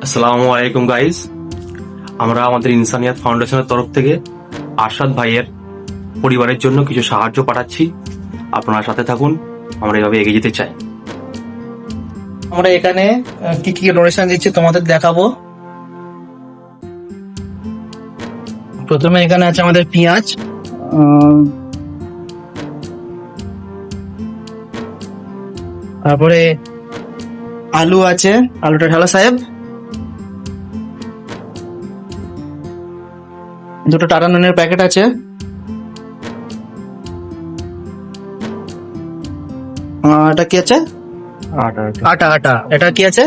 আসসালামু আলাইকুম গাইস। আমরা আমাদের ইনসানিয়াত ফাউন্ডেশনের তরফ থেকে আরশাদ ভাইয়ের পরিবারের জন্য কিছু সাহায্য পাঠাচ্ছি। আপনারা সাথে থাকুন, আমরা এভাবে এগিয়ে যেতে চাই। আমরা এখানে কি কি ডোনেশন দিচ্ছি তোমাদের দেখাবো। প্রথমে এখানে আছে আমাদের পেঁয়াজ, তারপরে আলু আছে, আলুটা ঢালো সাহেব, দুটো টাটা নুনের প্যাকেট আছে, এটা কি আছে? আটা আটা। এটা কি আছে?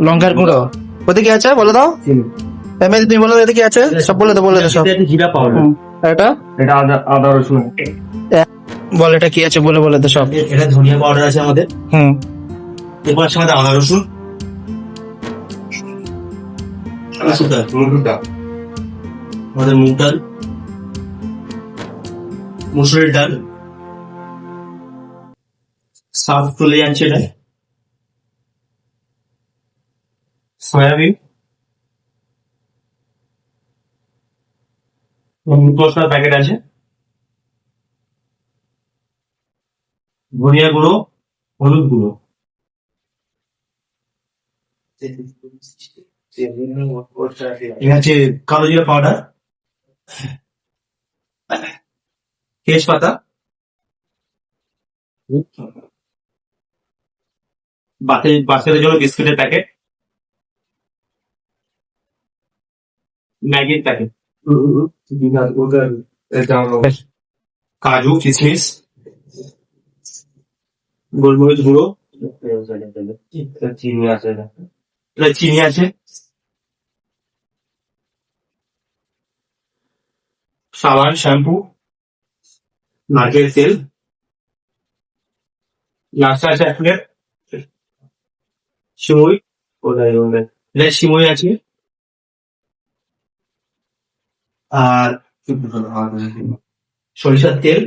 লঙ্কার গুঁড়ো। ওতে কি আছে বলে দাও। এমএল তুমি বলে দাও এতে কি আছে, সব বলে দাও, বলে দাও সব। জিরা পাউডার, এটা এটা আদা রসুন। বল এটা কি আছে, বলে বলে দাও সব। এটা ধনিয়া পাউডার আছে আমাদের। এরপর আছে আমাদের আদা রসুন, আমাদের মুগ ডাল, মুসুরির ডাল, সাফ তুলে যাচ্ছে এটা, সয়াবিন, মশলার প্যাকেট আছে, ধনিয়া গুঁড়ো, হলুদ গুঁড়ো, এটা হচ্ছে কালো জিরা পাউডার, তেজপাতা, বাচ্চাদের জন্য বিস্কুটের প্যাকেট, ম্যাগির প্যাকেট, কাজু, কিশমিশ, গোলমরিচ গুঁড়ো, চিনি আছে, এটা চিনি আছে, সাবান, শ্যাম্পু, নারকেল তেল, নাস্তা আছে এক প্লেট, সিমুই, এটা সিমুই আছে, আর সরিষার তেল,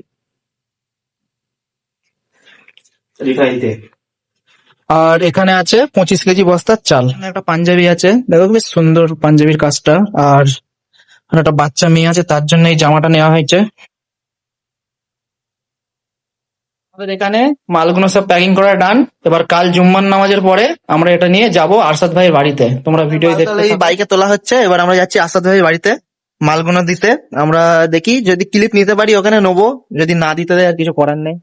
রিফাইন তেল। আর এখানে আছে 25 কেজি বস্তার চাল। এখানে একটা পাঞ্জাবি আছে, দেখো বেশ সুন্দর পাঞ্জাবির কাজটা। আর এখানে একটা বাচ্চা মেয়ে আছে, তার জন্য এই জামাটা নেওয়া হয়েছে। আমাদের এখানে মালগুলো সব প্যাকিং করা ডান। এবার কাল জুম্মার নামাজের পরে আমরা এটা নিয়ে যাব আরশাদ ভাইয়ের বাড়িতে। তোমরা ভিডিও দেখতে থাকো। বাইকে তোলা হচ্ছে, এবার আমরা যাচ্ছি আরশাদ ভাইয়ের বাড়িতে মালগুলো দিতে। আমরা দেখি যদি ক্লিপ নিতে পারি ওখানে নেবো, যদি না দিতে দেয় আর কিছু করার নেই।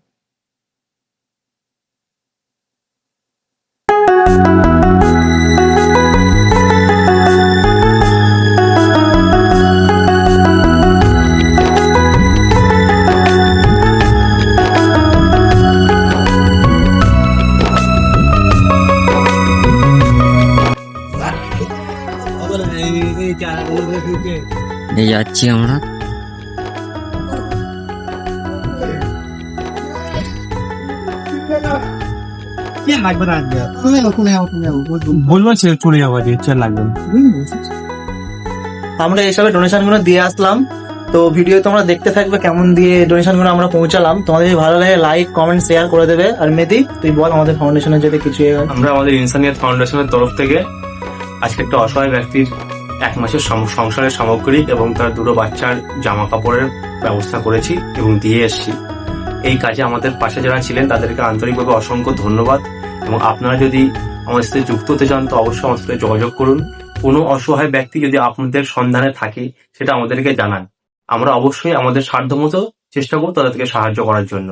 এই যাচ্ছি আমরা। আমরা এইসবে ডোনেশন গুলো দিয়ে আসলাম, তো ভিডিও তোমরা দেখতে থাকবে কেমন দিয়ে ডোনেশন গুলো আমরা পৌঁছালাম। তোমাদের যদি ভালো লাগে লাইক কমেন্ট শেয়ার করে দেবে। আর মেদি তুই বল আমাদের ফাউন্ডেশনের যদি কিছু আমরা আমাদের ইনসানিয়াত ফাউন্ডেশনের তরফ থেকে আজকে একটা অসহায় ব্যক্তির 1 মাসের সংসারের সামগ্রী এবং তার দুটো বাচ্চার জামা কাপড়ের ব্যবস্থা করেছি এবং দিয়ে এসেছি। এই কাজে আমাদের পাশে যারা ছিলেন তাদেরকে আন্তরিকভাবে অসংখ্য ধন্যবাদ। এবং আপনারা যদি আমাদের সাথে যুক্ত হতে চান তো অবশ্যই আমাদের সাথে যোগাযোগ করুন। কোনো অসহায় ব্যক্তি যদি আপনাদের সন্ধানে থাকে সেটা আমাদেরকে জানান, আমরা অবশ্যই আমাদের সাধ্যমতো চেষ্টা করব তাদেরকে সাহায্য করার জন্য।